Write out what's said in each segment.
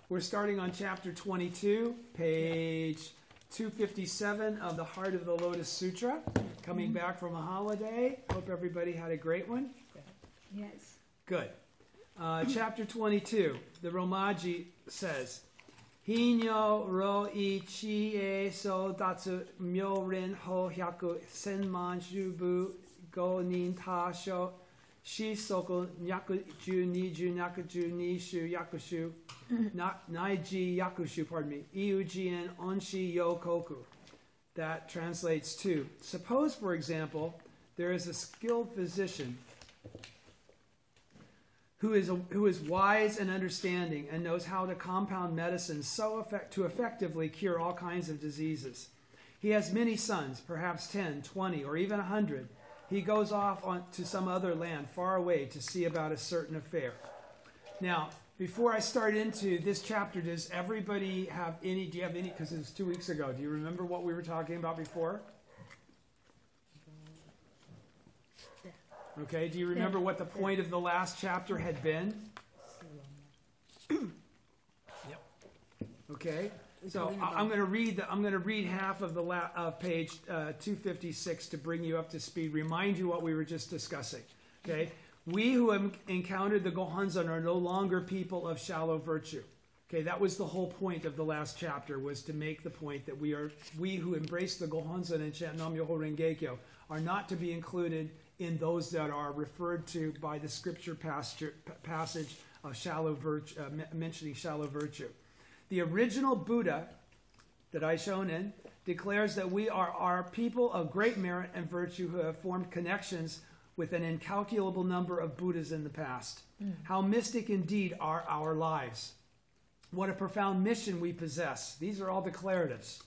We're starting on chapter 22, page 257 of the Heart of the Lotus Sutra. Coming back from a holiday. Hope everybody had a great one. Yes. Good. Chapter 22, the Romaji says, Hinyo ro I chi e so datsu myo rin ho hyaku senman shubu go nin ta sho shi soko nyaku ju ni ju nyaku ju ni shu yakushu nai ji yakushu, pardon me, iu jien onshi yo koku. That translates to, suppose, for example, there is a skilled physician who is wise and understanding and knows how to compound medicines to effectively cure all kinds of diseases. He has many sons, perhaps 10, 20, or even 100. He goes off to some other land far away to see about a certain affair. Now, before I start into this chapter, does everybody have any, do you have any, because it was 2 weeks ago, do you remember what we were talking about before? Okay, do you remember what the point of the last chapter had been? Yep. Okay, so I'm going to read half of of page 256 to bring you up to speed, remind you what we were just discussing. Okay, we who have encountered the Gohonzon are no longer people of shallow virtue. Okay, that was the whole point of the last chapter, was to make the point that we who embrace the Gohonzon and chant Nam Myoho Renge Kyo are not to be included in those that are referred to by the scripture passage of shallow virtue, mentioning shallow virtue. The original Buddha that I shown in declares that we are people of great merit and virtue who have formed connections with an incalculable number of Buddhas in the past. How mystic indeed are our lives. What a profound mission we possess. These are all declaratives.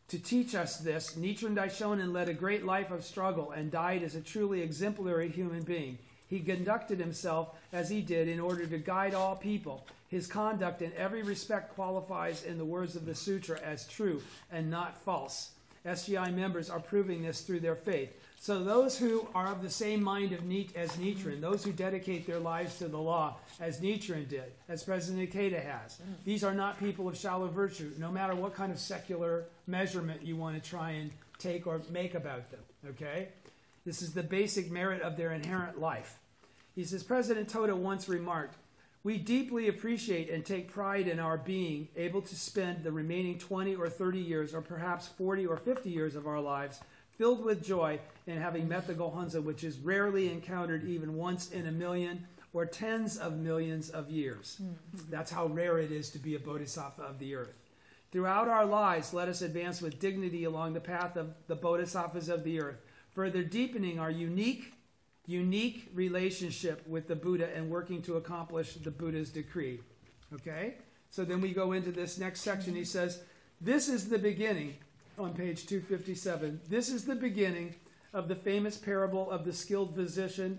To teach us this, Nichiren Daishonin led a great life of struggle and died as a truly exemplary human being. He conducted himself as he did in order to guide all people. His conduct in every respect qualifies, in the words of the sutra, as true and not false. SGI members are proving this through their faith. So those who are of the same mind as Nichiren, those who dedicate their lives to the law as Nichiren did, as President Ikeda has, these are not people of shallow virtue, no matter what kind of secular measurement you want to try and take or make about them, okay? This is the basic merit of their inherent life. He says, President Toda once remarked, we deeply appreciate and take pride in our being able to spend the remaining 20 or 30 years, or perhaps 40 or 50 years of our lives filled with joy in having met the Gohonzon, which is rarely encountered even once in a million or tens of millions of years. That's how rare it is to be a bodhisattva of the earth. Throughout our lives, let us advance with dignity along the path of the bodhisattvas of the earth, further deepening our unique relationship with the Buddha and working to accomplish the Buddha's decree. Okay? So then we go into this next section. He says, this is the beginning, on page 257, this is the beginning of the famous parable of the skilled physician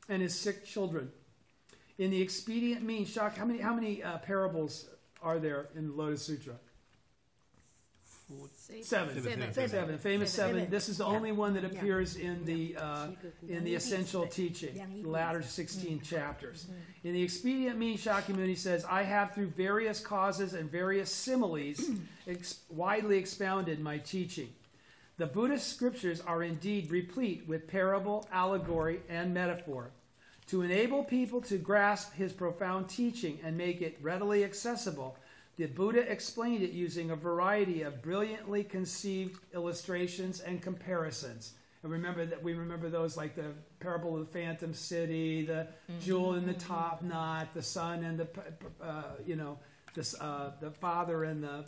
and his sick children. In the expedient means, Shak, how many parables are there in the Lotus Sutra? Seven. Famous seven. This is the only one that appears in the essential teaching, the latter 16 chapters. In the expedient means, Shakyamuni says, I have through various causes and various similes widely expounded my teaching. The Buddhist scriptures are indeed replete with parable, allegory, and metaphor. To enable people to grasp his profound teaching and make it readily accessible, the Buddha explained it using a variety of brilliantly conceived illustrations and comparisons. And we remember those, like the parable of the Phantom City, the jewel in the top knot, the son and the father and the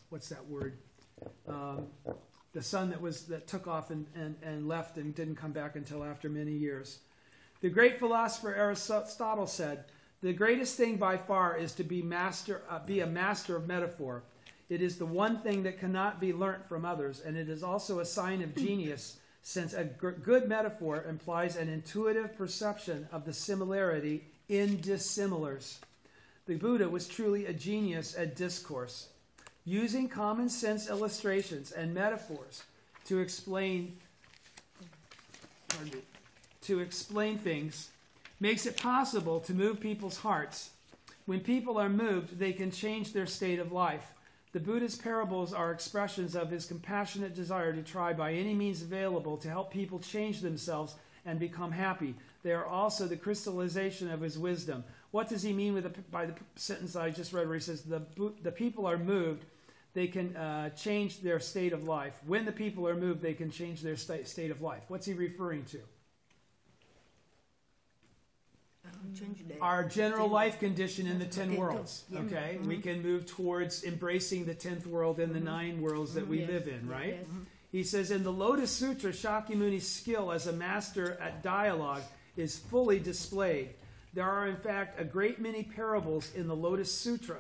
what's that word? The son that took off and left and didn't come back until after many years. The great philosopher Aristotle said, the greatest thing by far is to be a master of metaphor. It is the one thing that cannot be learnt from others, and it is also a sign of genius, since a good metaphor implies an intuitive perception of the similarity in dissimilars. The Buddha was truly a genius at discourse, using common sense illustrations and metaphors to explain things makes it possible to move people's hearts When people are moved, they can change their state of life. The Buddha's parables are expressions of his compassionate desire to try by any means available to help people change themselves and become happy. They are also the crystallization of his wisdom. What does he mean by the sentence I just read where he says, the people are moved, they can change their state of life. When the people are moved, they can change their state of life. What's he referring to? Our general life condition in the 10 worlds. Okay? We can move towards embracing the 10th world and the 9 worlds that we live in, right? Yes. He says, in the Lotus Sutra, Shakyamuni's skill as a master at dialogue is fully displayed. There are, in fact, a great many parables in the Lotus Sutra.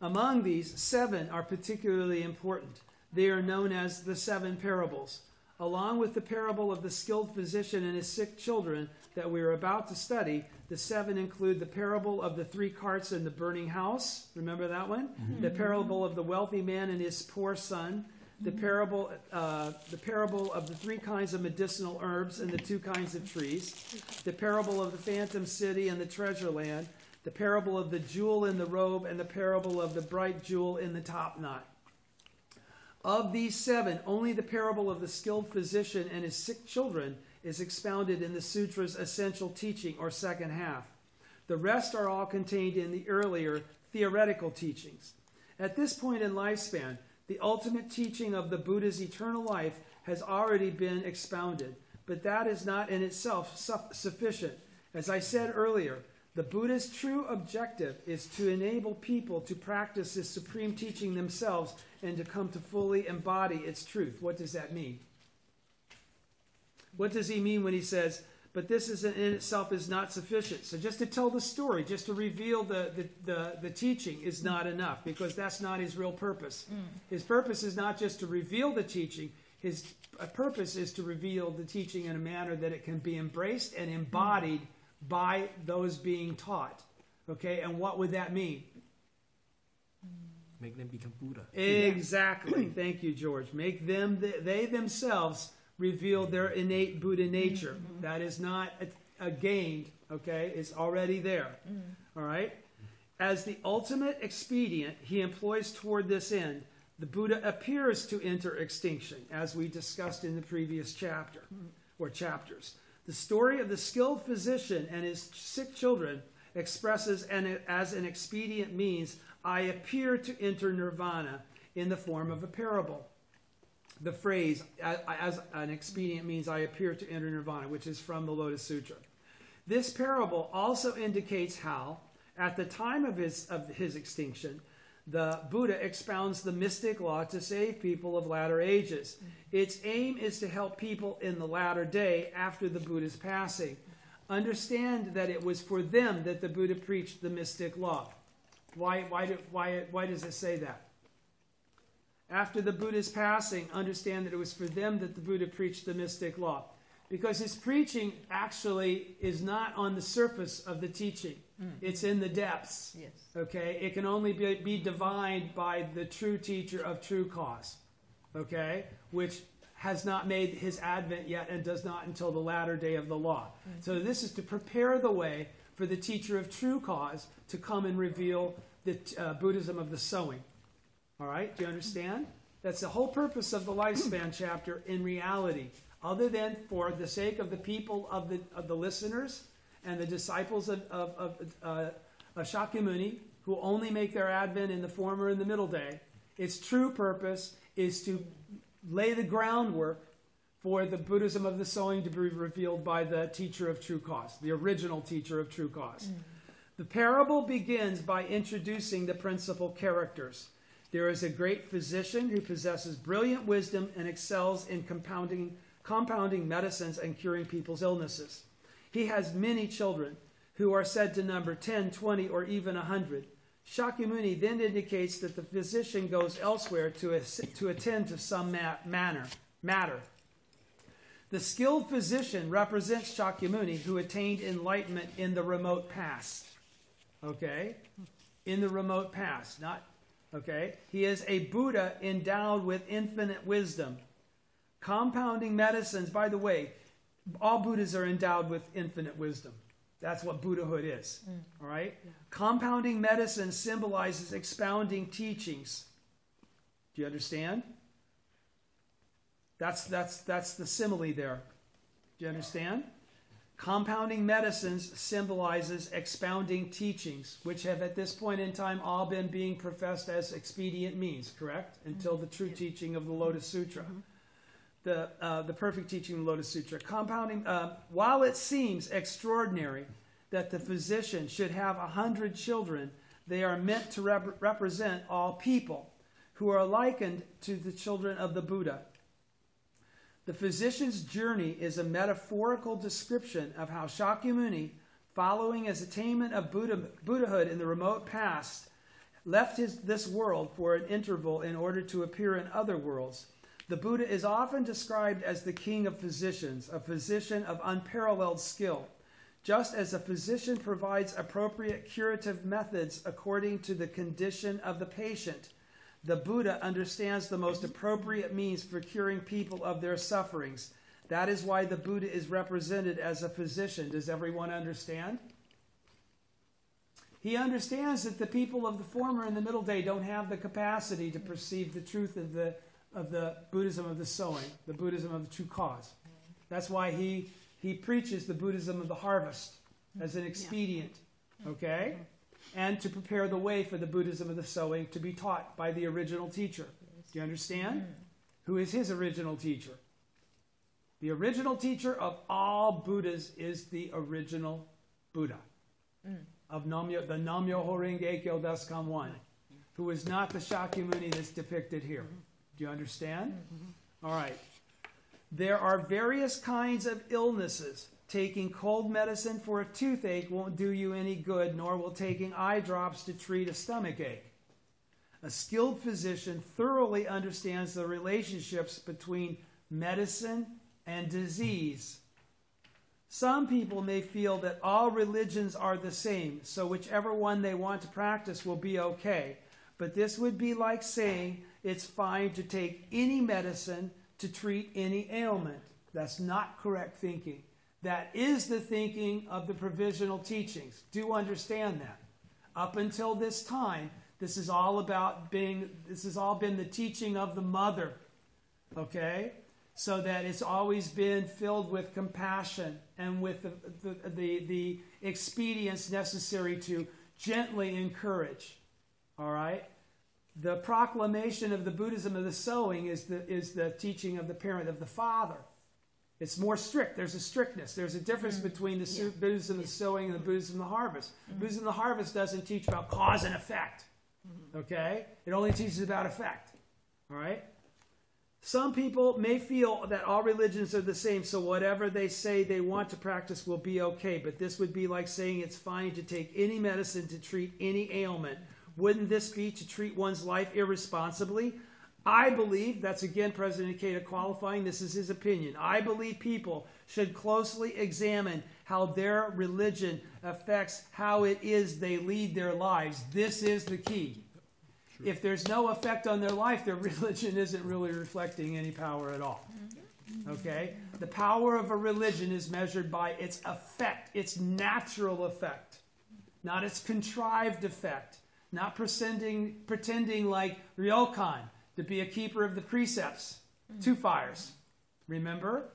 Among these, 7 are particularly important. They are known as the 7 parables. Along with the parable of the skilled physician and his sick children that we are about to study, the 7 include the parable of the 3 carts in the burning house. Remember that one? Mm-hmm. The parable of the wealthy man and his poor son. The parable of the 3 kinds of medicinal herbs and the 2 kinds of trees. The parable of the phantom city and the treasure land. The parable of the jewel in the robe and the parable of the bright jewel in the top knot. Of these 7, only the parable of the skilled physician and his sick children is expounded in the sutra's essential teaching, or second half. The rest are all contained in the earlier theoretical teachings. At this point in lifespan, the ultimate teaching of the Buddha's eternal life has already been expounded, but that is not in itself sufficient. As I said earlier, the Buddha's true objective is to enable people to practice this supreme teaching themselves and to come to fully embody its truth. What does that mean? What does he mean when he says, but this in itself is not sufficient? So just to tell the story, just to reveal the teaching is not enough, because that's not his real purpose. His purpose is not just to reveal the teaching. His purpose is to reveal the teaching in a manner that it can be embraced and embodied by those being taught. Okay, and what would that mean? Make them become Buddha. Exactly. Thank you, George. Make them, they themselves reveal their innate Buddha nature. That is not a gained, okay? It's already there. All right? As the ultimate expedient he employs toward this end, the Buddha appears to enter extinction, as we discussed in the previous chapter, or chapters. The story of the skilled physician and his sick children expresses as an expedient means, I appear to enter nirvana, in the form of a parable. The phrase, as an expedient means, I appear to enter nirvana, which is from the Lotus Sutra. This parable also indicates how, at the time of his extinction, the Buddha expounds the mystic law to save people of latter ages. Its aim is to help people in the latter day after the Buddha's passing. Understand that it was for them that the Buddha preached the mystic law. Why does it say that? After the Buddha's passing, understand that it was for them that the Buddha preached the mystic law. Because his preaching actually is not on the surface of the teaching. It's in the depths. Yes. Okay? It can only be divined by the true teacher of true cause. Okay? Which has not made his advent yet and does not until the latter day of the law. So this is to prepare the way for the teacher of true cause to come and reveal the Buddhism of the sowing. All right? Do you understand? That's the whole purpose of the lifespan chapter in reality. Other than for the sake of the people of the listeners and the disciples of Shakyamuni, who only make their advent in the former and the middle day, its true purpose is to lay the groundwork for the Buddhism of the sowing to be revealed by the teacher of true cause, the original teacher of true cause. The parable begins by introducing the principal characters. There is a great physician who possesses brilliant wisdom and excels in compounding medicines and curing people's illnesses. He has many children who are said to number 10, 20, or even 100. Shakyamuni then indicates that the physician goes elsewhere to attend to some matter. The skilled physician represents Shakyamuni, who attained enlightenment in the remote past. Okay? In the remote past. Not, okay? He is a Buddha endowed with infinite wisdom. Compounding medicines, by the way, all Buddhas are endowed with infinite wisdom. That's what Buddhahood is. All right? Yeah. Compounding medicine symbolizes expounding teachings. Do you understand? That's the simile there. Do you understand? Compounding medicines symbolizes expounding teachings, which have at this point in time all been being professed as expedient means, correct? Until the true teaching of the Lotus Sutra. The perfect teaching of the Lotus Sutra. Compounding, while it seems extraordinary that the physician should have 100 children, they are meant to represent all people who are likened to the children of the Buddha. The physician's journey is a metaphorical description of how Shakyamuni, following his attainment of Buddhahood in the remote past, left this world for an interval in order to appear in other worlds. The Buddha is often described as the king of physicians, a physician of unparalleled skill. Just as a physician provides appropriate curative methods according to the condition of the patient, the Buddha understands the most appropriate means for curing people of their sufferings. That is why the Buddha is represented as a physician. Does everyone understand? He understands that the people of the former and the middle day don't have the capacity to perceive the truth of the Buddhism of the sowing, the Buddhism of the true cause. That's why he preaches the Buddhism of the harvest as an expedient. Okay? And to prepare the way for the Buddhism of the sowing to be taught by the original teacher. Do you understand? Who is his original teacher? The original teacher of all Buddhas is the original Buddha. Of the Nam-myoho Renge Kyo Daskam 1. Who is not the Shakyamuni that's depicted here. Do you understand? All right. There are various kinds of illnesses. Taking cold medicine for a toothache won't do you any good, nor will taking eye drops to treat a stomach ache. A skilled physician thoroughly understands the relationships between medicine and disease. Some people may feel that all religions are the same, so whichever one they want to practice will be okay. But this would be like saying it's fine to take any medicine to treat any ailment. That's not correct thinking. That is the thinking of the provisional teachings. Do understand that. Up until this time, this has all been the teaching of the mother. Okay? So that it's always been filled with compassion and with the expedients necessary to gently encourage. All right? The proclamation of the Buddhism of the sowing is the teaching of the parent, of the father. It's more strict. There's a strictness. There's a difference between the Buddhism of the sowing and the Buddhism of the harvest. Buddhism of the harvest doesn't teach about cause and effect. Okay? It only teaches about effect. All right? Some people may feel that all religions are the same, so whatever they say they want to practice will be okay. But this would be like saying it's fine to take any medicine to treat any ailment. Wouldn't this be to treat one's life irresponsibly? I believe, that's again President Ikeda qualifying, this is his opinion. I believe people should closely examine how their religion affects how it is they lead their lives. This is the key. Sure. If there's no effect on their life, their religion isn't really reflecting any power at all. Okay? The power of a religion is measured by its effect, its natural effect, not its contrived effect, not pretending like Ryokan, to be a keeper of the precepts. 2 fires. Remember?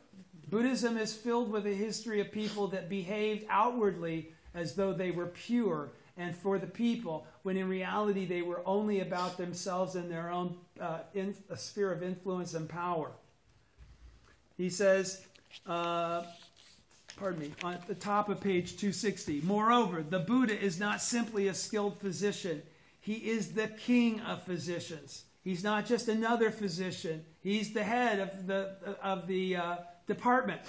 Buddhism is filled with a history of people that behaved outwardly as though they were pure and for the people, when in reality they were only about themselves and their own a sphere of influence and power. He says, on the top of page 260, moreover, the Buddha is not simply a skilled physician. He is the king of physicians. He's not just another physician. He's the head of the department.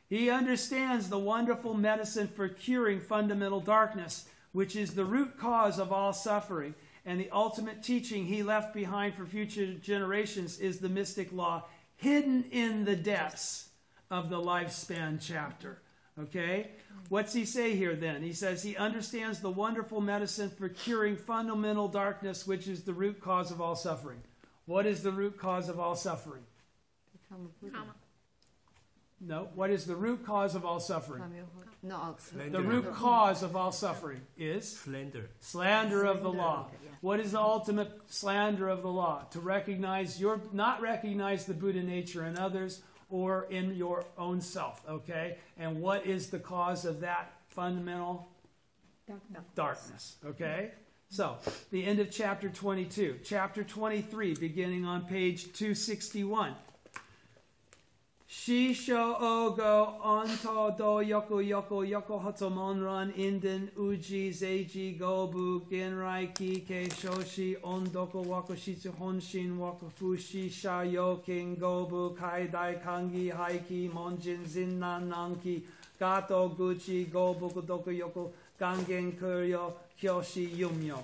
He understands the wonderful medicine for curing fundamental darkness, which is the root cause of all suffering. And the ultimate teaching he left behind for future generations is the mystic law hidden in the depths of the lifespan chapter. Okay? What's he say here then? He says he understands the wonderful medicine for curing fundamental darkness, which is the root cause of all suffering. What is the root cause of all suffering? Karma. No. What is the root cause of all suffering? No. The root cause of all suffering is? Slander of the law. What is the ultimate slander of the law? To not recognize the Buddha nature in others or in your own self. Okay? And what is the cause of that fundamental? Darkness. Okay? So, the end of chapter 22. Chapter 23, beginning on page 261. Shisho ogo onto do yoko hotomonran inden uji zeiji gobu genrai ki ke shoshi ondoko wakoshitsu honshin wakofushi shayokin gobu kaidai kangi haiki monjin zinnan nanki gato guchi gobu kodoko yoko gangen kuryo kyoshi yumyo.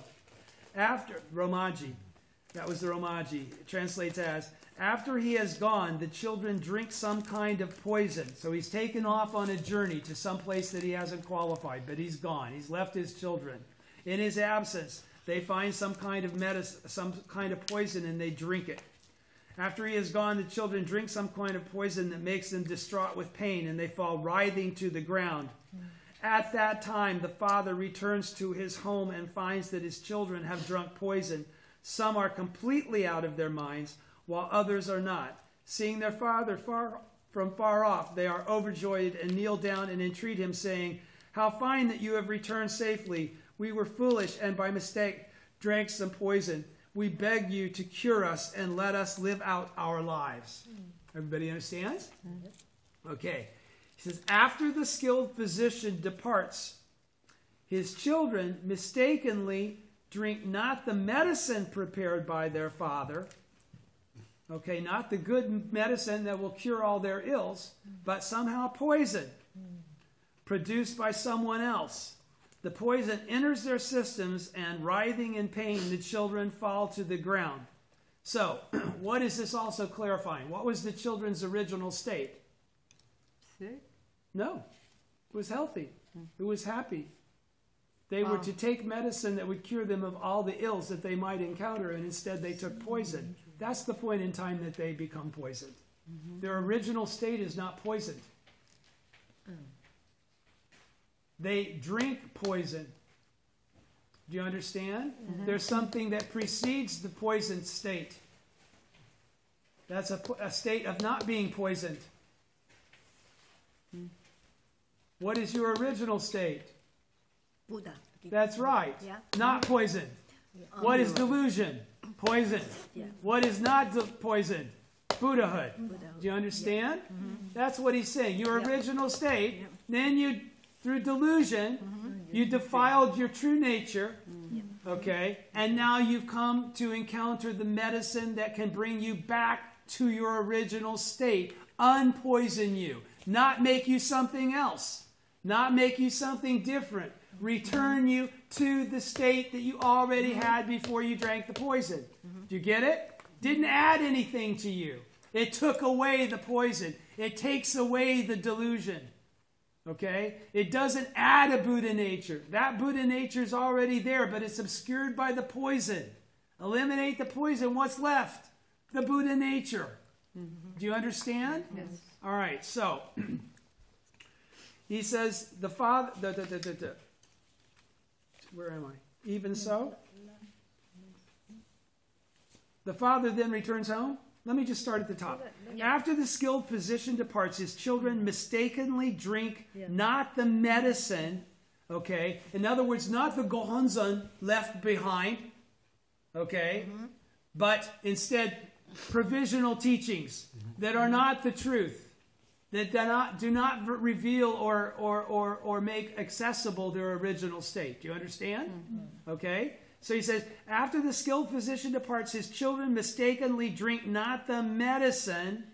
After Romaji, that was the Romaji. It translates as, after he has gone, the children drink some kind of poison. So he's taken off on a journey to some place that he hasn't qualified, but he's gone. He's left his children. In his absence, they find some kind of medicine, some kind of poison, and they drink it. After he has gone, the children drink some kind of poison that makes them distraught with pain, and they fall writhing to the ground. At that time, the father returns to his home and finds that his children have drunk poison. Some are completely out of their minds, while others are not. Seeing their father from far off, they are overjoyed and kneel down and entreat him, saying, "How fine that you have returned safely. We were foolish and by mistake drank some poison. We beg you to cure us and let us live out our lives." Everybody understands? Okay. He says, after the skilled physician departs, his children mistakenly drink not the medicine prepared by their father. Okay, not the good medicine that will cure all their ills, but somehow poison produced by someone else. The poison enters their systems, and writhing in pain, the children fall to the ground. So, what is this also clarifying? What was the children's original state? Sick? No, it was healthy. It was happy. They were to take medicine that would cure them of all the ills that they might encounter, and instead they took poison. That's the point in time that they become poisoned. Their original state is not poisoned. They drink poison. Do you understand? There's something that precedes the poisoned state. That's a state of not being poisoned. What is your original state? Buddha. That's right. Yeah. Not poison. What is delusion? Poison. Yeah. What is not poison? Buddhahood. Buddhahood. Do you understand? That's what he's saying. Your original state, then you, through delusion, you defiled your true nature, okay? And now you've come to encounter the medicine that can bring you back to your original state, unpoison you, not make you something else, not make you something different, return you to the state that you already had before you drank the poison. Do you get it? Didn't add anything to you. It took away the poison. It takes away the delusion. Okay? It doesn't add a Buddha nature. That Buddha nature is already there, but it's obscured by the poison. Eliminate the poison. What's left? The Buddha nature. Do you understand? Yes. All right, so he says the father. Where am I? Even so, the father then returns home. Let me just start at the top. After the skilled physician departs, his children mistakenly drink not the medicine. Okay, in other words, not the gohonzon left behind. Okay, but instead provisional teachings that are not the truth, that do not reveal or make accessible their original state. Do you understand? Okay? So he says, after the skilled physician departs, his children mistakenly drink not the medicine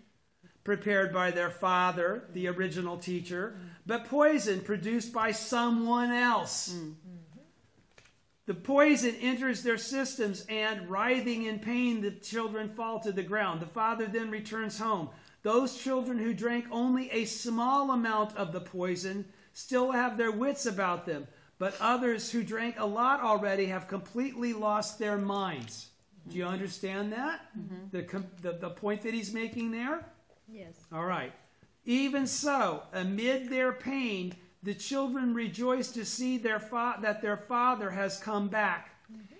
prepared by their father, the original teacher, but poison produced by someone else. The poison enters their systems, and writhing in pain, the children fall to the ground. The father then returns home. Those children who drank only a small amount of the poison still have their wits about them, but others who drank a lot already have completely lost their minds. Do you understand that? The point that he's making there? Yes. All right. Even so, amid their pain, the children rejoice to see that their father has come back.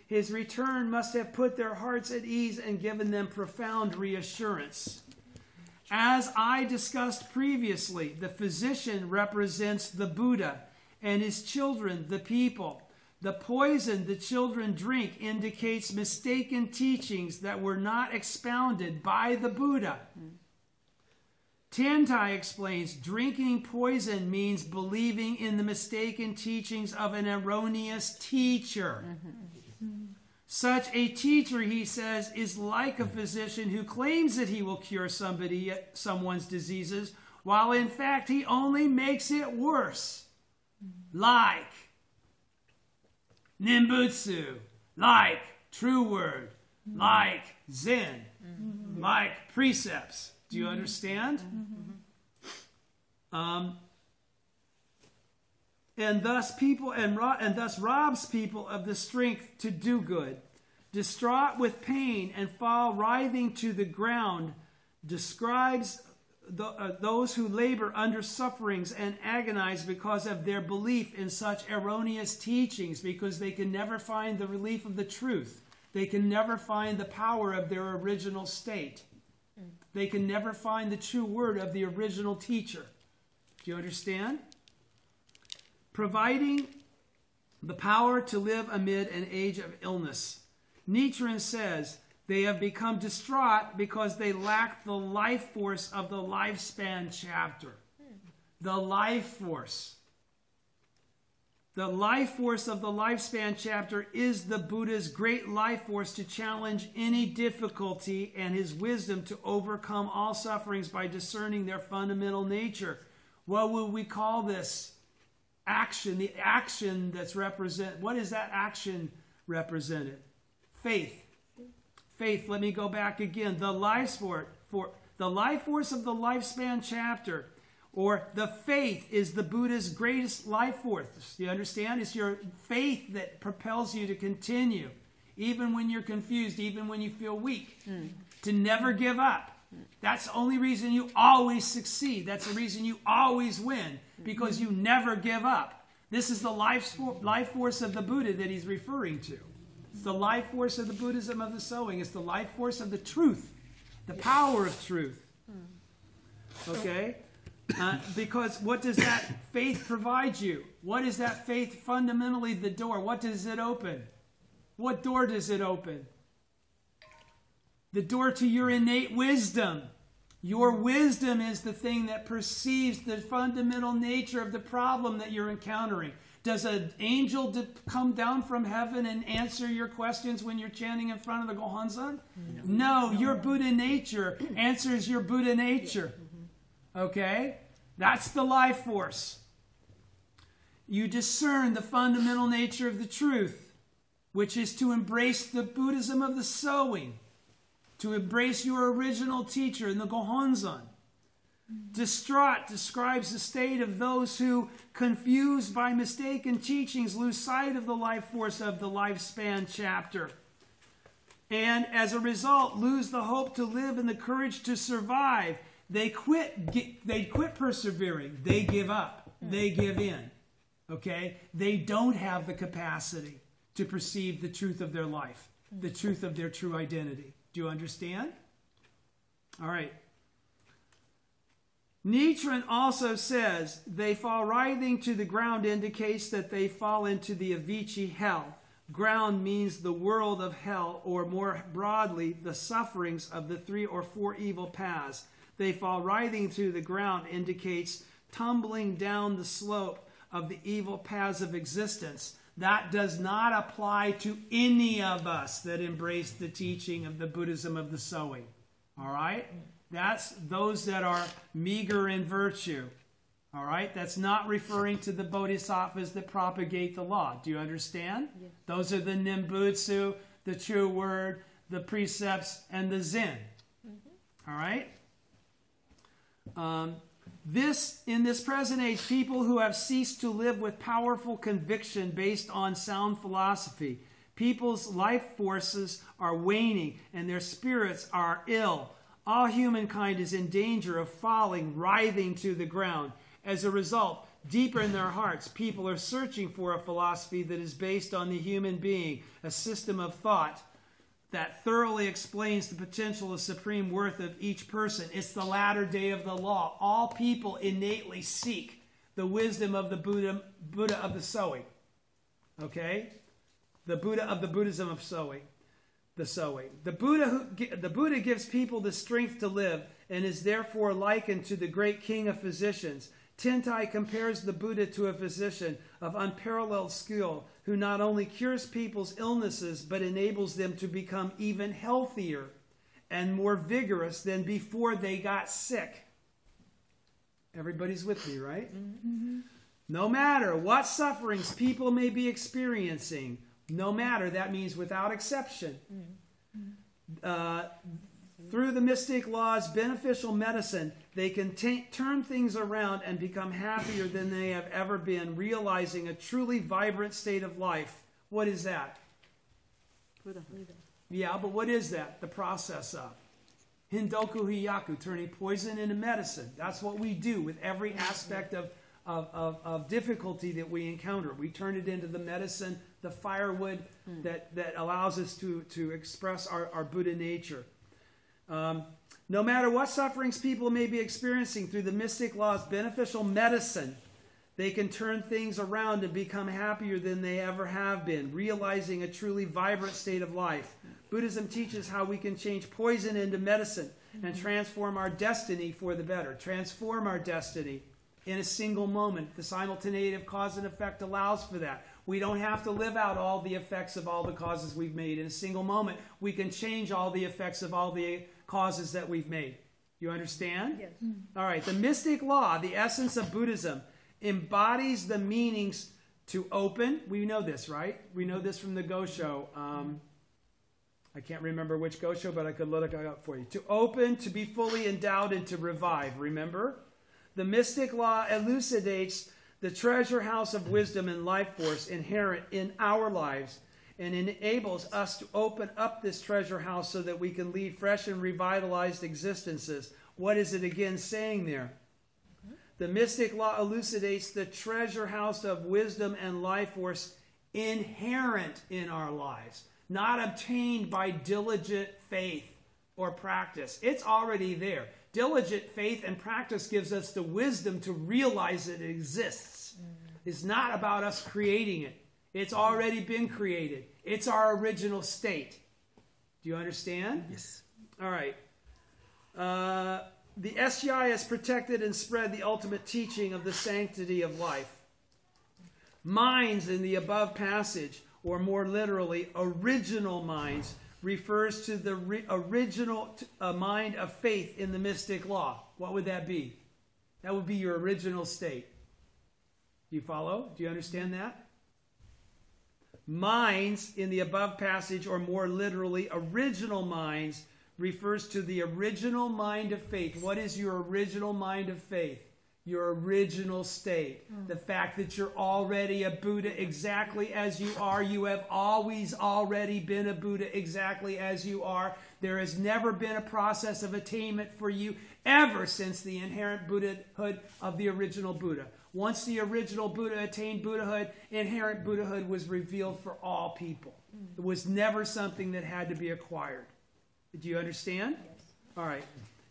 His return must have put their hearts at ease and given them profound reassurance. As I discussed previously, the physician represents the Buddha and his children, the people. The poison the children drink indicates mistaken teachings that were not expounded by the Buddha. Tantai explains, drinking poison means believing in the mistaken teachings of an erroneous teacher. Such a teacher, he says, is like a physician who claims that he will cure someone's diseases, while in fact he only makes it worse. Like Nimbutsu, like True Word, like Zen, like precepts. Do you understand? And thus robs people of the strength to do good. Distraught with pain and fall writhing to the ground, describes those who labor under sufferings and agonize because of their belief in such erroneous teachings, because they can never find the relief of the truth. They can never find the power of their original state. They can never find the true word of the original teacher. Do you understand? Providing the power to live amid an age of illness. Nichiren says they have become distraught because they lack the life force of the lifespan chapter. The life force. The life force of the lifespan chapter is the Buddha's great life force to challenge any difficulty and his wisdom to overcome all sufferings by discerning their fundamental nature. What would we call this? Action. The action that's represented. What is that action represented? Faith. Faith. Let me go back again. The life force of the lifespan chapter, or the faith, is the Buddha's greatest life force. Do you understand? It's your faith that propels you to continue, even when you're confused, even when you feel weak, to never give up. That's the only reason you always succeed. That's the reason you always win, because you never give up. This is the life force of the Buddha that he's referring to. It's the life force of the Buddhism of the sowing. It's the life force of the truth, the power of truth. Okay? Because what does that faith provide you? What is that faith fundamentally the door? What does it open? What door does it open? The door to your innate wisdom. Your wisdom is the thing that perceives the fundamental nature of the problem that you're encountering. Does an angel come down from heaven and answer your questions when you're chanting in front of the Gohonzon? No, your Buddha nature answers your Buddha nature. Okay? That's the life force. You discern the fundamental nature of the truth, which is to embrace the Buddhism of the sowing, to embrace your original teacher in the Gohonzon. Distraught describes the state of those who, confused by mistaken teachings, lose sight of the life force of the lifespan chapter, and as a result lose the hope to live and the courage to survive. They quit persevering. They give up. They give in. Okay? They don't have the capacity to perceive the truth of their life, the truth of their true identity. Do you understand? All right. Nichiren also says they fall writhing to the ground indicates that they fall into the Avicii hell. Ground means the world of hell, or more broadly, the sufferings of the 3 or 4 evil paths. They fall writhing to the ground indicates tumbling down the slope of the evil paths of existence. That does not apply to any of us that embrace the teaching of the Buddhism of the sowing. All right? That's those that are meager in virtue. All right? That's not referring to the bodhisattvas that propagate the law. Do you understand? Yes. Those are the Nimbutsu, the true word, the precepts, and the Zen. All right? In this present age, people who have ceased to live with powerful conviction based on sound philosophy, people's life forces are waning and their spirits are ill. All humankind is in danger of falling, writhing to the ground. As a result, deeper in their hearts, people are searching for a philosophy that is based on the human being, a system of thought that thoroughly explains the potential of supreme worth of each person. It's the latter day of the law. All people innately seek the wisdom of the Buddha of the sowing. Okay? The Buddha of the Buddhism of sowing. The sowing. The Buddha gives people the strength to live and is therefore likened to the great king of physicians. Tentai compares the Buddha to a physician of unparalleled skill who not only cures people's illnesses but enables them to become even healthier and more vigorous than before they got sick. Everybody's with me, right? Mm-hmm. No matter what sufferings people may be experiencing, no matter, that means without exception, through the mystic law's beneficial medicine, they can turn things around and become happier than they have ever been, realizing a truly vibrant state of life. What is that? Buddha. Yeah, but what is that? The process of Hindoku Hiyaku, turning poison into medicine. That's what we do with every aspect of difficulty that we encounter. We turn it into the medicine, the firewood that allows us to express our Buddha nature. No matter what sufferings people may be experiencing, through the mystic law's beneficial medicine, they can turn things around and become happier than they ever have been, realizing a truly vibrant state of life. Buddhism teaches how we can change poison into medicine and transform our destiny for the better. Transform our destiny in a single moment. The simultaneity of cause and effect allows for that. We don't have to live out all the effects of all the causes we've made. In a single moment, we can change all the effects of all the causes that we've made. You understand? Yes. All right. The mystic law, the essence of Buddhism, embodies the meanings to open. We know this, right? We know this from the Gosho. I can't remember which Gosho, but I could look it up for you. To open, to be fully endowed, and to revive. Remember? The mystic law elucidates the treasure house of wisdom and life force inherent in our lives and enables us to open up this treasure house so that we can lead fresh and revitalized existences. What is it again saying there? The mystic law elucidates the treasure house of wisdom and life force inherent in our lives, not obtained by diligent faith or practice. It's already there. Diligent faith and practice gives us the wisdom to realize it exists. It's not about us creating it. It's already been created. It's our original state. Do you understand? Yes. All right. The SGI has protected and spread the ultimate teaching of the sanctity of life. Minds in the above passage, or more literally, original minds, refers to the original mind of faith in the mystic law. What would that be? That would be your original state. Do you follow? Do you understand that? Minds in the above passage, or more literally, original minds, refers to the original mind of faith. What is your original mind of faith? Your original state. The fact that you're already a Buddha exactly as you are. You have always already been a Buddha exactly as you are. There has never been a process of attainment for you ever since the inherent Buddhahood of the original Buddha. Once the original Buddha attained Buddhahood, inherent Buddhahood was revealed for all people. It was never something that had to be acquired. Do you understand? Yes. All right.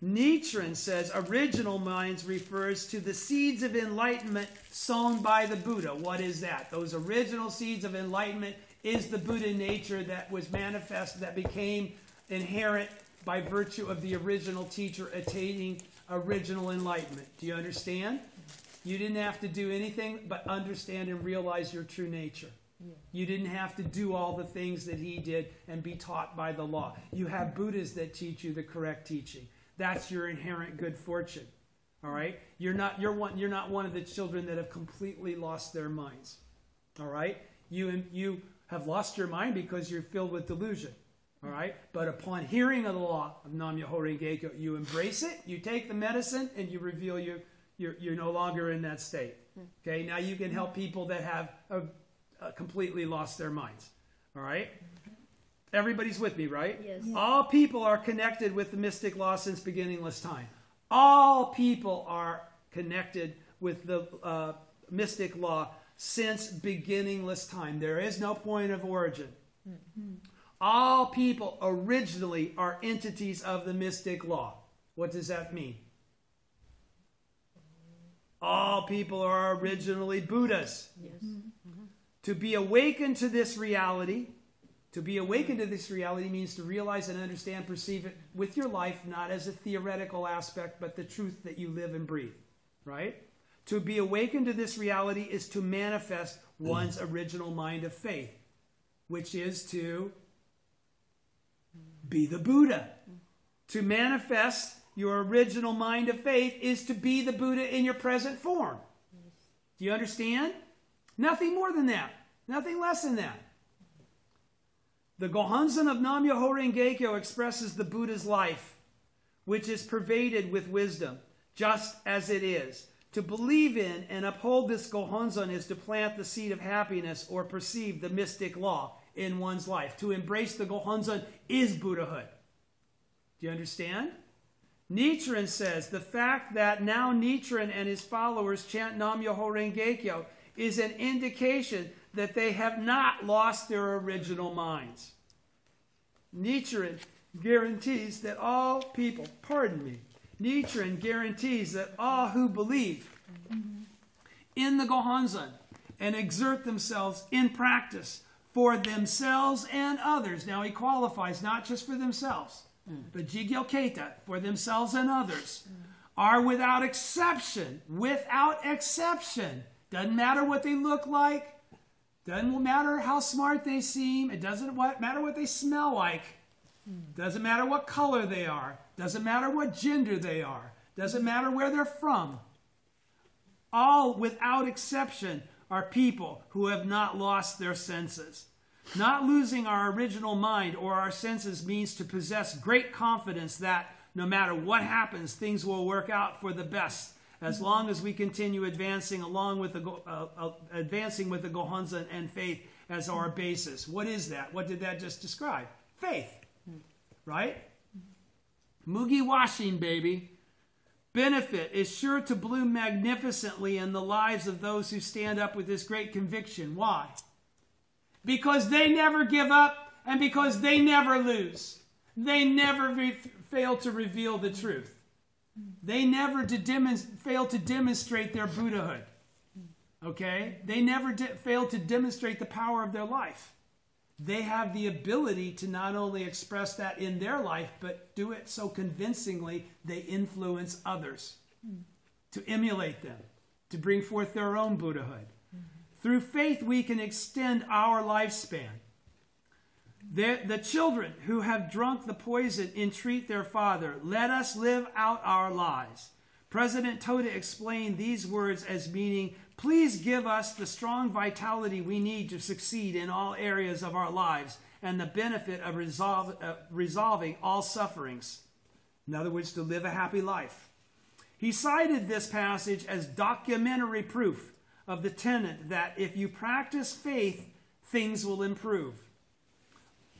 Nichiren says original minds refers to the seeds of enlightenment sown by the Buddha. What is that? Those original seeds of enlightenment is the Buddha nature that was manifest, that became inherent by virtue of the original teacher attaining original enlightenment. Do you understand? You didn't have to do anything but understand and realize your true nature. Yeah. You didn't have to do all the things that he did and be taught by the law. You have Buddhas that teach you the correct teaching. That's your inherent good fortune. All right? You're not one of the children that have completely lost their minds. All right? You have lost your mind because you're filled with delusion. All right? But upon hearing of the law of Nam Myoho Renge Kyo, you embrace it, you take the medicine, and you reveal you're no longer in that state. Okay? Now you can help people that have completely lost their minds. All right? Everybody's with me, right? Yes. All people are connected with the mystic law since beginningless time. All people are connected with the mystic law since beginningless time. There is no point of origin. All people originally are entities of the mystic law. What does that mean? All people are originally Buddhas. Yes. To be awakened to this reality, means to realize and understand, perceive it with your life, not as a theoretical aspect, but the truth that you live and breathe, right? To be awakened to this reality is to manifest one's original mind of faith, which is to be the Buddha. To manifest your original mind of faith is to be the Buddha in your present form. Do you understand? Nothing more than that. Nothing less than that. The Gohonzon of Nam-myoho Renge-kyo expresses the Buddha's life, which is pervaded with wisdom, just as it is. To believe in and uphold this Gohonzon is to plant the seed of happiness or perceive the mystic law in one's life. To embrace the Gohonzon is Buddhahood. Do you understand? Nichiren says, the fact that now Nichiren and his followers chant Nam-myoho Renge-kyo is an indication that they have not lost their original minds. Nichiren guarantees that all people, Nichiren guarantees that all who believe in the Gohonzon and exert themselves in practice for themselves and others. Now he qualifies not just for themselves, but Jigyo Keita, for themselves and others, are without exception, doesn't matter what they look like, doesn't matter how smart they seem, it doesn't matter what they smell like, doesn't matter what color they are, doesn't matter what gender they are, doesn't matter where they're from. All without exception are people who have not lost their senses. Not losing our original mind or our senses means to possess great confidence that no matter what happens, things will work out for the best, as long as we continue advancing with the Gohonzon and faith as our basis. What is that? What did that just describe? Faith, right? Mugi washing, baby. Benefit is sure to bloom magnificently in the lives of those who stand up with this great conviction. Why? Because they never give up and because they never lose. They never fail to reveal the truth. They never fail to demonstrate their Buddhahood. Okay? They never fail to demonstrate the power of their life. They have the ability to not only express that in their life, but do it so convincingly they influence others to emulate them, to bring forth their own Buddhahood. Through faith, we can extend our lifespan. The children who have drunk the poison entreat their father, let us live out our lives. President Toda explained these words as meaning, please give us the strong vitality we need to succeed in all areas of our lives and the benefit of resolving all sufferings. In other words, to live a happy life. He cited this passage as documentary proof of the tenet that if you practice faith, things will improve.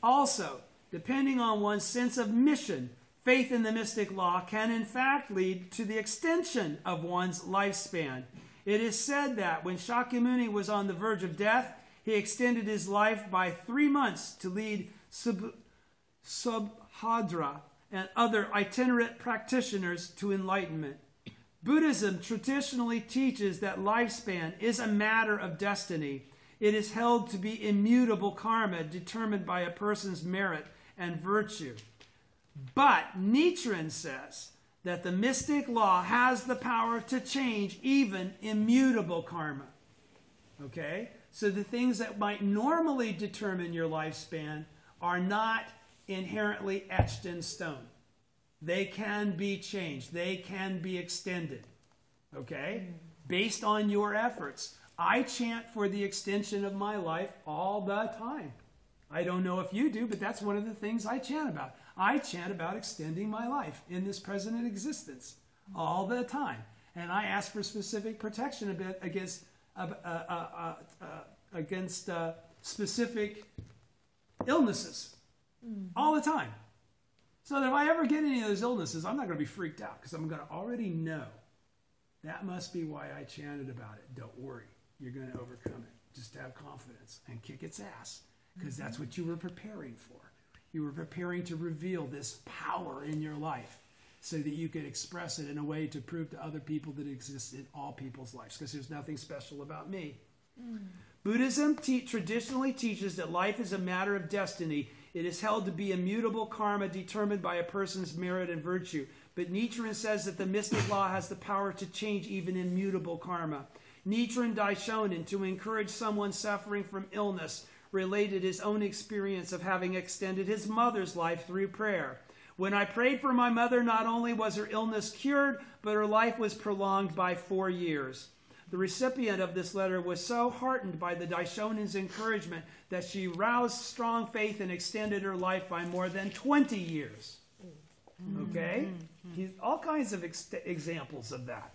Also, depending on one's sense of mission, faith in the mystic law can in fact lead to the extension of one's lifespan. It is said that when Shakyamuni was on the verge of death, he extended his life by 3 months to lead Subhadra and other itinerant practitioners to enlightenment. Buddhism traditionally teaches that lifespan is a matter of destiny. It is held to be immutable karma determined by a person's merit and virtue. But Nichiren says that the mystic law has the power to change even immutable karma. Okay? So the things that might normally determine your lifespan are not inherently etched in stone. They can be changed. They can be extended. Okay? Based on your efforts. I chant for the extension of my life all the time. I don't know if you do, but that's one of the things I chant about. I chant about extending my life in this present existence all the time. And I ask for specific protection against specific illnesses. all the time. So that if I ever get any of those illnesses, I'm not going to be freaked out because I'm going to already know. That must be why I chanted about it. Don't worry. You're going to overcome it. Just have confidence and kick its ass, because that's what you were preparing for. You were preparing to reveal this power in your life so that you could express it in a way to prove to other people that it exists in all people's lives, because there's nothing special about me. Buddhism traditionally teaches that life is a matter of destiny. It is held to be immutable karma determined by a person's merit and virtue. But Nichiren says that the mystic law has the power to change even immutable karma. Nichiren Daishonin, to encourage someone suffering from illness, related his own experience of having extended his mother's life through prayer. When I prayed for my mother, not only was her illness cured, but her life was prolonged by 4 years. The recipient of this letter was so heartened by the Daishonin's encouragement that she roused strong faith and extended her life by more than 20 years. Okay? All kinds of examples of that.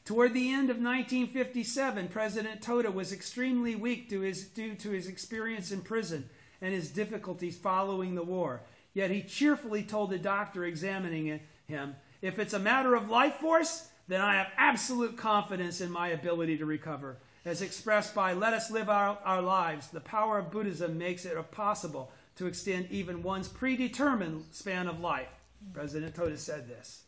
Toward the end of 1957, President Toda was extremely weak due to his experience in prison and his difficulties following the war. Yet he cheerfully told the doctor examining him, "If it's a matter of life force, then I have absolute confidence in my ability to recover." As expressed by "Let us live our lives," the power of Buddhism makes it possible to extend even one's predetermined span of life. President Toda said this.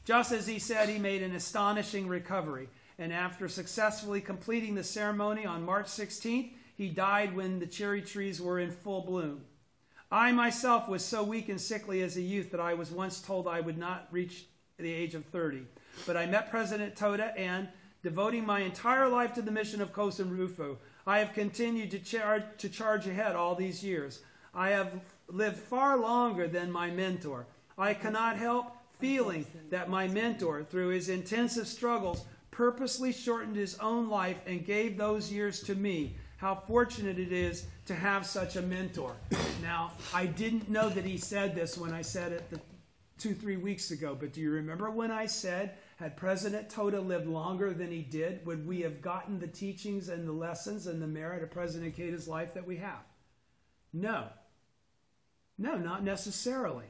Just as he said, he made an astonishing recovery, and after successfully completing the ceremony on March 16th, he died when the cherry trees were in full bloom. I myself was so weak and sickly as a youth that I was once told I would not reach the age of 30. But I met President Toda, and, devoting my entire life to the mission of Kosen Rufu, I have continued to charge ahead all these years. I have lived far longer than my mentor. I cannot help feeling that my mentor, through his intensive struggles, purposely shortened his own life and gave those years to me. How fortunate it is to have such a mentor. Now, I didn't know that he said this when I said it 2-3 weeks ago, but do you remember when I said, had President Toda lived longer than he did, would we have gotten the teachings and the lessons and the merit of President Ikeda's life that we have? No. No, not necessarily.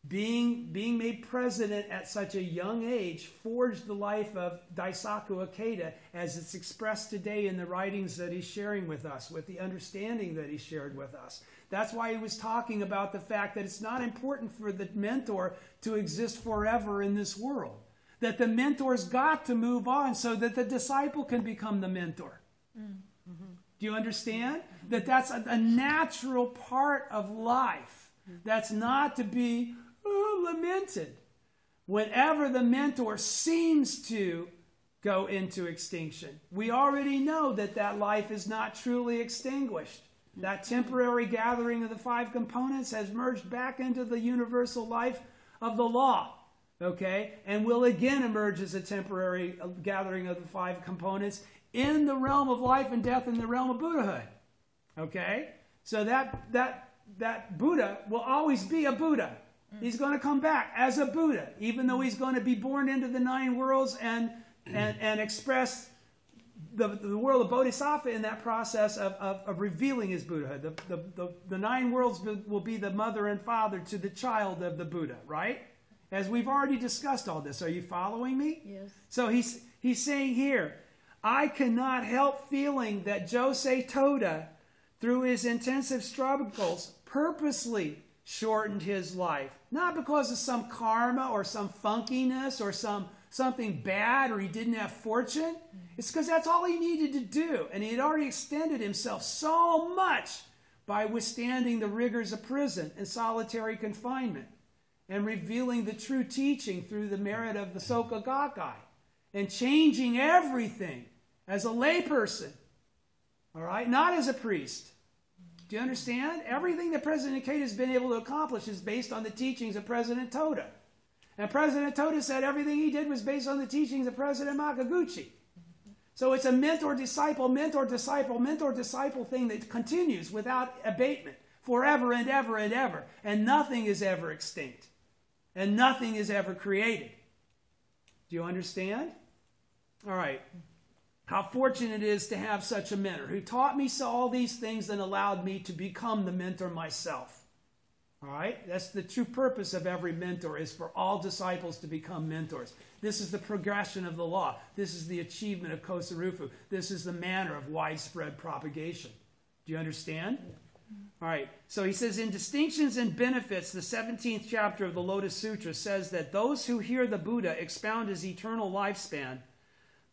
Being made president at such a young age forged the life of Daisaku Ikeda as it's expressed today in the writings that he's sharing with us, with the understanding that he shared with us. That's why he was talking about the fact that it's not important for the mentor to exist forever in this world. That the mentor's got to move on so that the disciple can become the mentor. Do you understand? That that's a natural part of life. That's not to be lamented. Whenever the mentor seems to go into extinction, we already know that that life is not truly extinguished. That temporary gathering of the 5 components has merged back into the universal life of the law. Okay? And will again emerge as a temporary gathering of the 5 components in the realm of life and death, in the realm of Buddhahood. Okay? So that Buddha will always be a Buddha. He's going to come back as a Buddha, even though he's going to be born into the 9 worlds and express the world of Bodhisattva in that process of revealing his Buddhahood. The 9 worlds will be the mother and father to the child of the Buddha, right? As we've already discussed all this. Are you following me? Yes. So he's saying here, I cannot help feeling that Josei Toda, through his intensive struggles, purposely shortened his life. Not because of some karma or some funkiness or something bad or he didn't have fortune. It's because that's all he needed to do. And he had already extended himself so much by withstanding the rigors of prison and solitary confinement and revealing the true teaching through the merit of the Soka Gakkai and changing everything as a layperson. All right? Not as a priest. Do you understand? Everything that President Ikeda has been able to accomplish is based on the teachings of President Toda. And President Toda said everything he did was based on the teachings of President Makaguchi. So it's a mentor-disciple, mentor-disciple, mentor-disciple thing that continues without abatement forever and ever and ever. And nothing is ever extinct. And nothing is ever created. Do you understand? All right. How fortunate it is to have such a mentor who taught me all these things and allowed me to become the mentor myself. All right? That's the true purpose of every mentor, is for all disciples to become mentors. This is the progression of the law. This is the achievement of Kosen Rufu. This is the manner of widespread propagation. Do you understand? Yeah. All right. So he says, in Distinctions and Benefits, the 17th chapter of the Lotus Sutra says that those who hear the Buddha expound his eternal lifespan,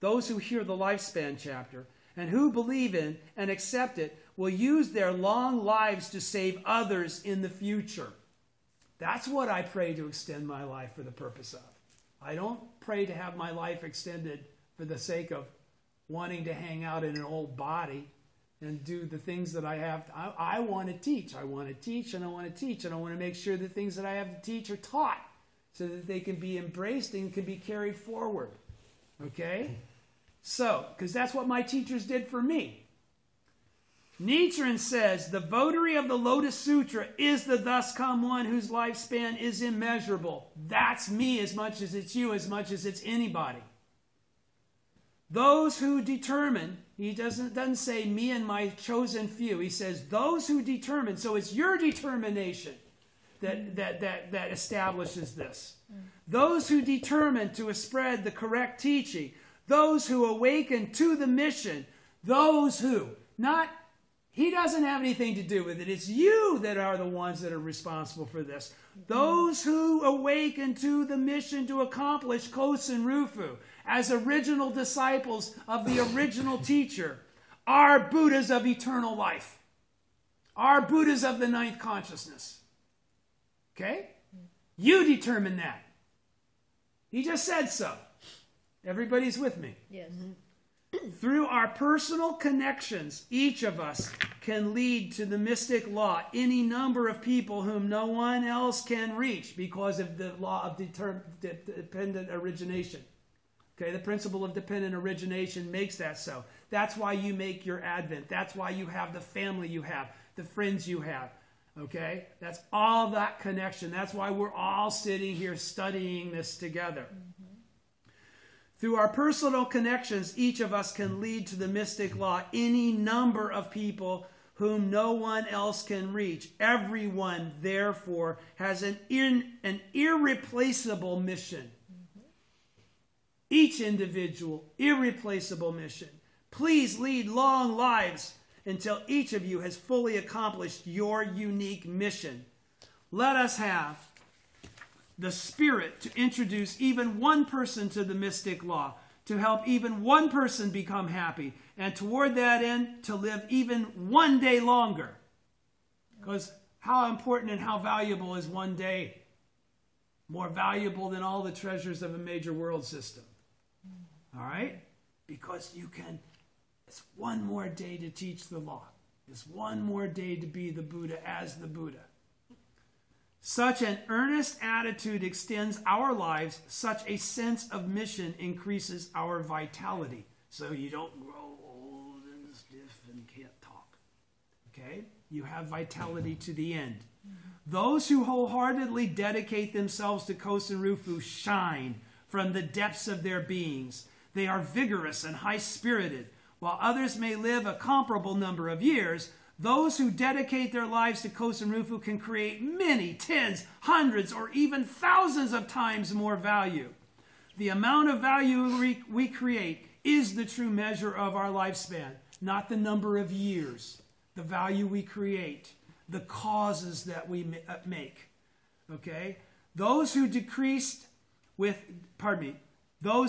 those who hear the lifespan chapter, and who believe in and accept it, will use their long lives to save others in the future. That's what I pray to extend my life for the purpose of. I don't pray to have my life extended for the sake of wanting to hang out in an old body and do the things that I have. I want to teach. I want to teach and I want to teach. And I want to make sure the things that I have to teach are taught so that they can be embraced and can be carried forward. Okay? So, because that's what my teachers did for me. Nichiren says, the votary of the Lotus Sutra is the thus come one whose lifespan is immeasurable. That's me as much as it's you, as much as it's anybody. Those who determine, he doesn't say me and my chosen few. He says those who determine. So it's your determination that establishes this. Those who determine to spread the correct teaching. Those who awaken to the mission. Those who, not, he doesn't have anything to do with it. It's you that are the ones that are responsible for this. Those who awaken to the mission to accomplish Kosen Rufu as original disciples of the original teacher are Buddhas of eternal life. Are Buddhas of the ninth consciousness. Okay? You determine that. He just said so. Everybody's with me? Yes. Through our personal connections, each of us can lead to the mystic law any number of people whom no one else can reach because of the law of dependent origination. Okay, the principle of dependent origination makes that so. That's why you make your Advent. That's why you have the family you have, the friends you have. Okay, that's all that connection. That's why we're all sitting here studying this together. Through our personal connections, each of us can lead to the mystic law any number of people whom no one else can reach. Everyone, therefore, has an irreplaceable mission. Each individual, irreplaceable mission. Please lead long lives until each of you has fully accomplished your unique mission. Let us have the spirit to introduce even one person to the mystic law, to help even one person become happy, and toward that end, to live even one day longer. Because how important and how valuable is one day? More valuable than all the treasures of a major world system. All right? Because you can, it's one more day to teach the law. It's one more day to be the Buddha as the Buddha. Such an earnest attitude extends our lives. Such a sense of mission increases our vitality. So you don't grow old and stiff and can't talk. Okay? You have vitality to the end. Those who wholeheartedly dedicate themselves to Kosen Rufu shine from the depths of their beings. They are vigorous and high-spirited. While others may live a comparable number of years, those who dedicate their lives to Kosen Rufu can create many, tens, hundreds, or even thousands of times more value. The amount of value we create is the true measure of our lifespan, not the number of years. The value we create, the causes that we make. Okay? Those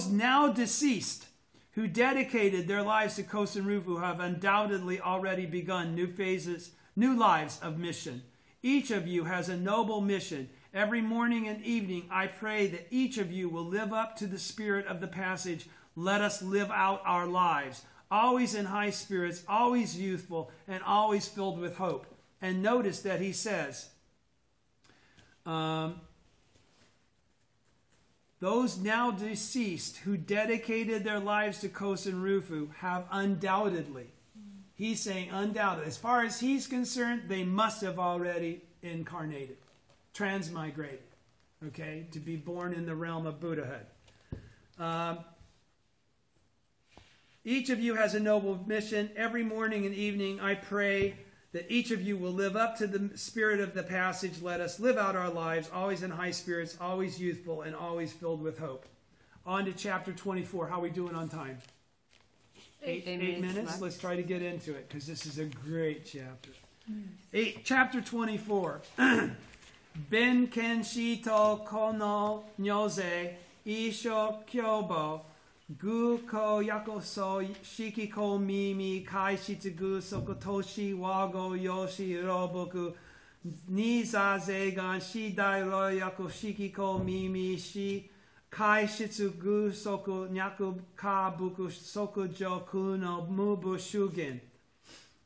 now deceased who dedicated their lives to Kosen Rufu have undoubtedly already begun new lives of mission. Each of you has a noble mission. Every morning and evening, I pray that each of you will live up to the spirit of the passage, let us live out our lives, always in high spirits, always youthful, and always filled with hope. And notice that he says, those now deceased who dedicated their lives to Kosen Rufu have undoubtedly, he's saying undoubtedly, as far as he's concerned, they must have already incarnated, transmigrated, okay, to be born in the realm of Buddhahood. Each of you has a noble mission. Every morning and evening I pray that each of you will live up to the spirit of the passage. Let us live out our lives, always in high spirits, always youthful, and always filled with hope. On to chapter 24. How are we doing on time? 8 minutes? left. Let's try to get into it, because this is a great chapter. Chapter 24. Ben kenshito kono nyoze isho kyobo gu ko yakoso shiki ko mimi kai shitsugu sokotoshi wago yoshi roboku nizaze gan shidai ro yako shiki ko mimi shi kai shitsugu soku nyaku ka buku soku joku no mubu shugin.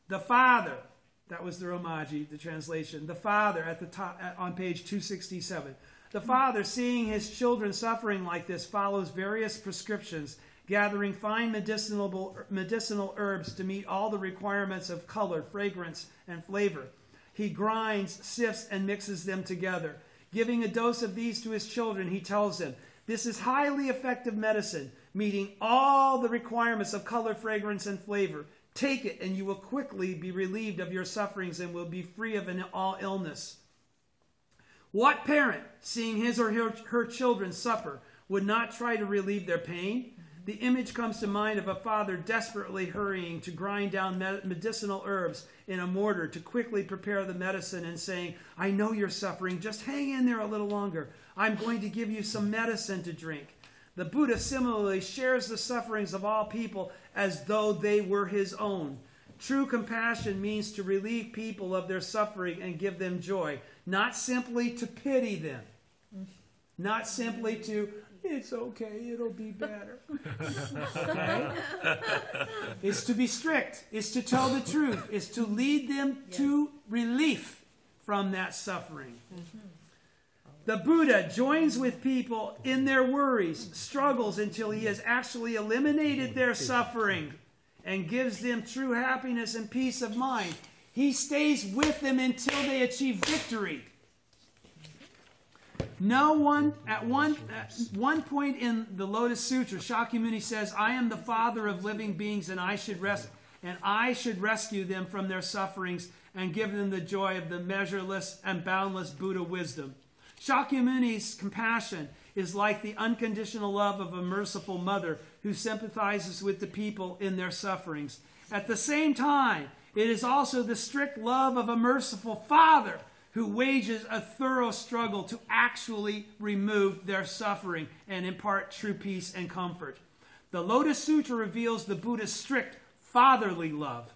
The Father, that was the Romaji, the translation. The Father at the top on page 267. The Father, seeing his children suffering like this, follows various prescriptions, gathering fine medicinal herbs to meet all the requirements of color, fragrance, and flavor. He grinds, sifts, and mixes them together. Giving a dose of these to his children, he tells them, "This is highly effective medicine, meeting all the requirements of color, fragrance, and flavor. Take it, and you will quickly be relieved of your sufferings and will be free of all illness." What parent, seeing his or her children suffer, would not try to relieve their pain? The image comes to mind of a father desperately hurrying to grind down medicinal herbs in a mortar to quickly prepare the medicine and saying, "I know you're suffering, just hang in there a little longer. I'm going to give you some medicine to drink." The Buddha similarly shares the sufferings of all people as though they were his own. True compassion means to relieve people of their suffering and give them joy, not simply to pity them, not simply to, "It's okay, it'll be better." Okay? It's to be strict, it's to tell the truth, it's to lead them to relief from that suffering. The Buddha joins with people in their worries, struggles until he has actually eliminated their suffering and gives them true happiness and peace of mind. He stays with them until they achieve victory. At one point in the Lotus Sutra, Shakyamuni says, "I am the father of living beings, and I should rescue them from their sufferings and give them the joy of the measureless and boundless Buddha wisdom." Shakyamuni's compassion is like the unconditional love of a merciful mother who sympathizes with the people in their sufferings. At the same time, it is also the strict love of a merciful father who wages a thorough struggle to actually remove their suffering and impart true peace and comfort. The Lotus Sutra reveals the Buddha's strict fatherly love.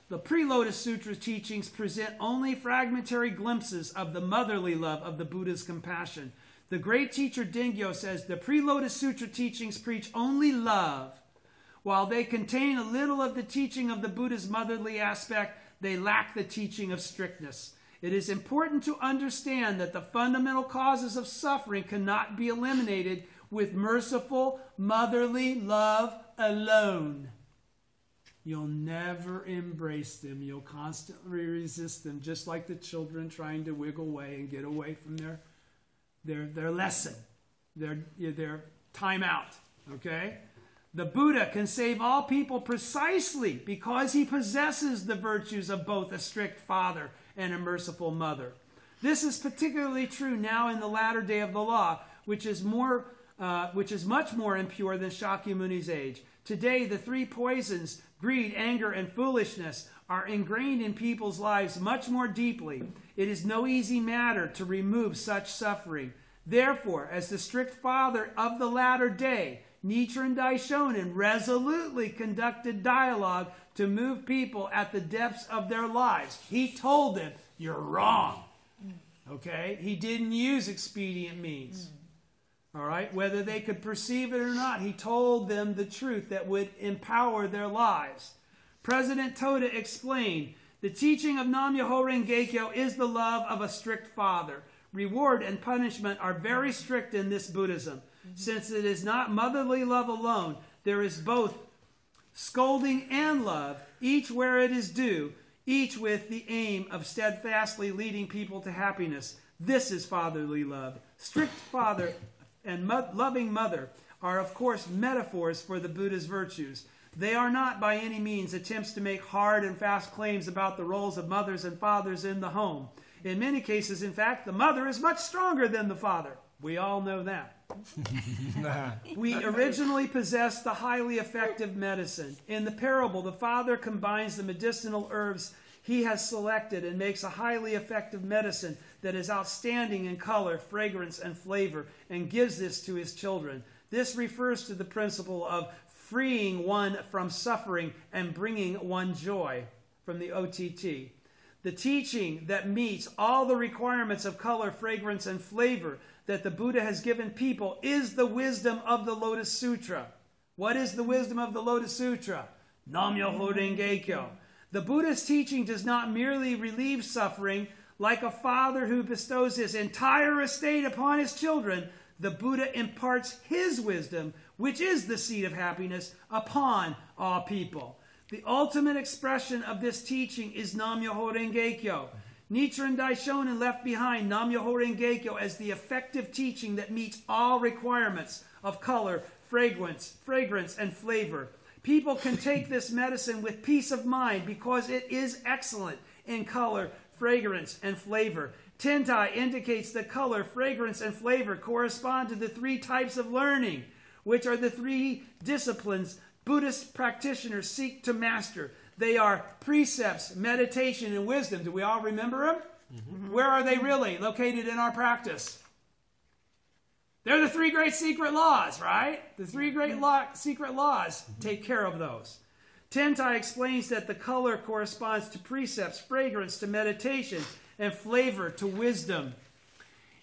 The pre-Lotus Sutra teachings present only fragmentary glimpses of the motherly love of the Buddha's compassion. The great teacher Dingyo says the pre-Lotus Sutra teachings preach only love. While they contain a little of the teaching of the Buddha's motherly aspect, they lack the teaching of strictness. It is important to understand that the fundamental causes of suffering cannot be eliminated with merciful motherly love alone. You'll never embrace them. You'll constantly resist them, just like the children trying to wiggle away and get away from their lesson, their time out. Okay? The Buddha can save all people precisely because he possesses the virtues of both a strict father and a merciful mother. This is particularly true now in the latter day of the law, which is much more impure than Shakyamuni's age. Today, the three poisons, greed, anger, and foolishness, are ingrained in people's lives much more deeply. It is no easy matter to remove such suffering. Therefore, as the strict father of the latter day, Nichiren Daishonin resolutely conducted dialogue to move people at the depths of their lives. He told them, "You're wrong." Okay? He didn't use expedient means. All right? Whether they could perceive it or not, he told them the truth that would empower their lives. President Toda explained, "The teaching of Nam-myoho Renge-kyo is the love of a strict father. Reward and punishment are very strict in this Buddhism. Since it is not motherly love alone, there is both scolding and love, each where it is due, each with the aim of steadfastly leading people to happiness. This is fatherly love. Strict father and loving mother are, of course, metaphors for the Buddha's virtues. They are not by any means attempts to make hard and fast claims about the roles of mothers and fathers in the home. In many cases, in fact, the mother is much stronger than the father. We all know that. We originally possessed the highly effective medicine. In the parable, the father combines the medicinal herbs he has selected and makes a highly effective medicine that is outstanding in color, fragrance, and flavor, and gives this to his children. This refers to the principle of freeing one from suffering and bringing one joy, from the OTT. The teaching that meets all the requirements of color, fragrance, and flavor that the Buddha has given people is the wisdom of the Lotus Sutra. What is the wisdom of the Lotus Sutra? Nam-myoho Renge-kyo. The Buddha's teaching does not merely relieve suffering like a father who bestows his entire estate upon his children. The Buddha imparts his wisdom, which is the seed of happiness, upon all people. The ultimate expression of this teaching is Nam-myoho Renge-kyo. Nichiren Daishonin left behind Nam-myoho Renge-kyo as the effective teaching that meets all requirements of color, fragrance, and flavor. People can take this medicine with peace of mind because it is excellent in color, fragrance, and flavor. Tentai indicates that color, fragrance, and flavor correspond to the three types of learning, which are the three disciplines Buddhist practitioners seek to master. They are precepts, meditation, and wisdom. Do we all remember them? Mm-hmm. Where are they really located in our practice? They're the three great secret laws, right? The three great secret laws. Take care of those. Tentai explains that the color corresponds to precepts, fragrance to meditation, and flavor to wisdom.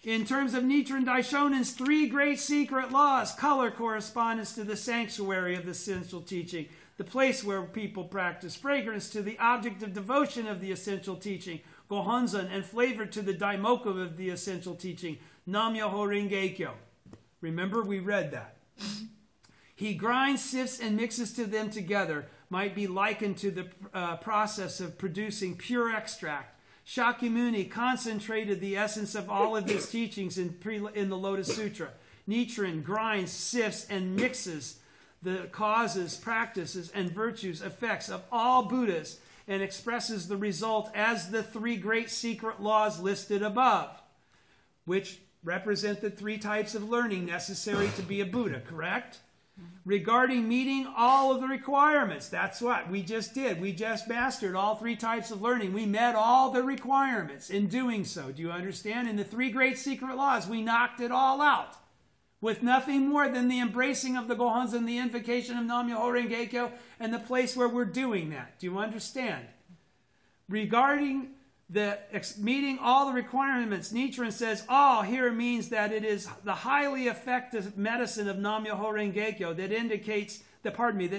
In terms of Nichiren Daishonin's three great secret laws, color corresponds to the sanctuary of the essential teaching, the place where people practice, fragrance to the object of devotion of the essential teaching, Gohonzon, and flavor to the daimoku of the essential teaching, Nam-myoho Renge-kyo. Remember, we read that. He grinds, sifts, and mixes to them together, might be likened to the process of producing pure extract. Shakyamuni concentrated the essence of all of his teachings in the Lotus Sutra. Nichiren grinds, sifts, and mixes the causes, practices, and virtues, effects of all Buddhas, and expresses the result as the three great secret laws listed above, which represent the three types of learning necessary to be a Buddha, correct? Regarding meeting all of the requirements, that's what we just did. We just mastered all three types of learning. We met all the requirements in doing so. Do you understand? In the three great secret laws, we knocked it all out with nothing more than the embracing of the Gohonzon and the invocation of Nam-myoho Renge-kyo and the place where we're doing that. Do you understand? Regarding the meeting all the requirements, Nichiren says all here means that it is the highly effective medicine of Nam-myoho Renge-kyo that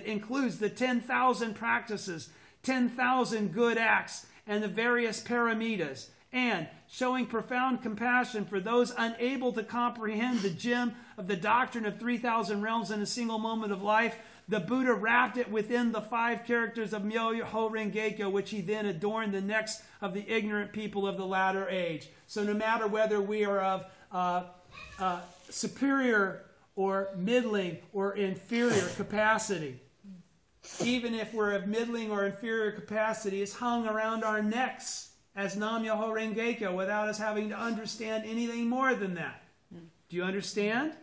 includes the 10,000 practices, 10,000 good acts, and the various paramitas, and showing profound compassion for those unable to comprehend the gem of the doctrine of 3,000 realms in a single moment of life. The Buddha wrapped it within the 5 characters of Myoho Renge-kyo, which he then adorned the necks of the ignorant people of the latter age. So no matter whether we are of superior or middling or inferior capacity, even if we're of middling or inferior capacity, it's hung around our necks as Nam-myoho Renge-kyo without us having to understand anything more than that. Do you understand?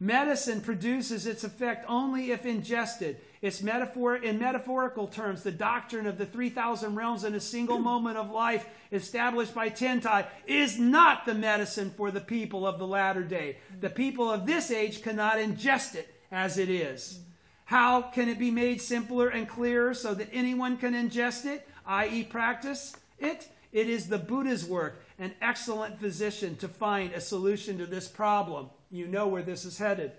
Medicine produces its effect only if ingested. It's in metaphorical terms, the doctrine of the 3,000 realms in a single moment of life established by Tentai is not the medicine for the people of the latter day. The people of this age cannot ingest it as it is. How can it be made simpler and clearer so that anyone can ingest it, i.e. practice it? It is the Buddha's work, an excellent physician, to find a solution to this problem. You know where this is headed.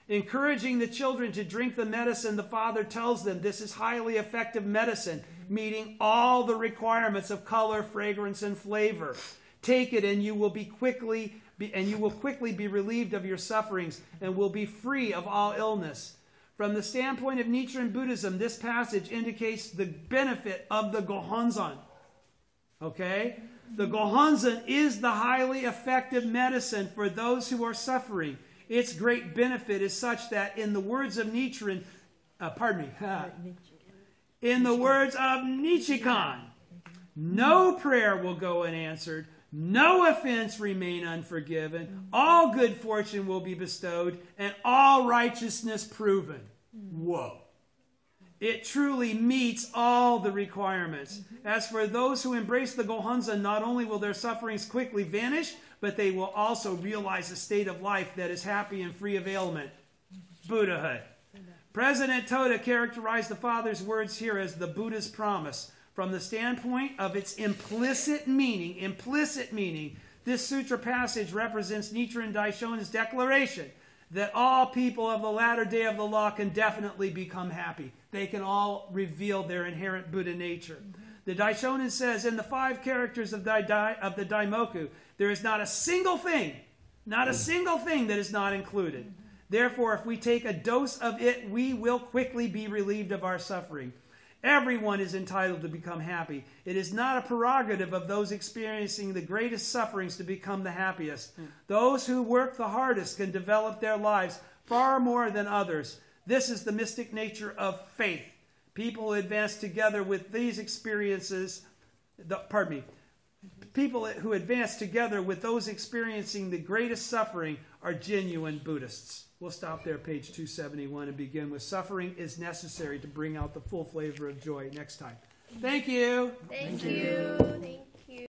Encouraging the children to drink the medicine, the father tells them this is highly effective medicine, meeting all the requirements of color, fragrance, and flavor. Take it and you will quickly be relieved of your sufferings and will be free of all illness. From the standpoint of Nichiren Buddhism, this passage indicates the benefit of the Gohonzon. Okay? The Gohonzon is the highly effective medicine for those who are suffering. Its great benefit is such that, in the words of Nichiren, In the words of Nichikan, no prayer will go unanswered, no offense remain unforgiven, all good fortune will be bestowed, and all righteousness proven. Whoa. It truly meets all the requirements. As for those who embrace the Gohonzon, not only will their sufferings quickly vanish, but they will also realize a state of life that is happy and free of ailment. Buddhahood. President Toda characterized the Father's words here as the Buddha's promise. From the standpoint of its implicit meaning, this sutra passage represents Nichiren Daishonin's declaration that all people of the latter day of the law can definitely become happy. They can all reveal their inherent Buddha nature. The Daishonin says, in the 5 characters of the Daimoku, there is not a single thing that is not included. Therefore, if we take a dose of it, we will quickly be relieved of our suffering. Everyone is entitled to become happy. It is not a prerogative of those experiencing the greatest sufferings to become the happiest. Those who work the hardest can develop their lives far more than others. This is the mystic nature of faith. People who advance together with these experiences, people who advance together with those experiencing the greatest suffering are genuine Buddhists. We'll stop there, page 271, and begin with suffering is necessary to bring out the full flavor of joy next time. Thank you. Thank you.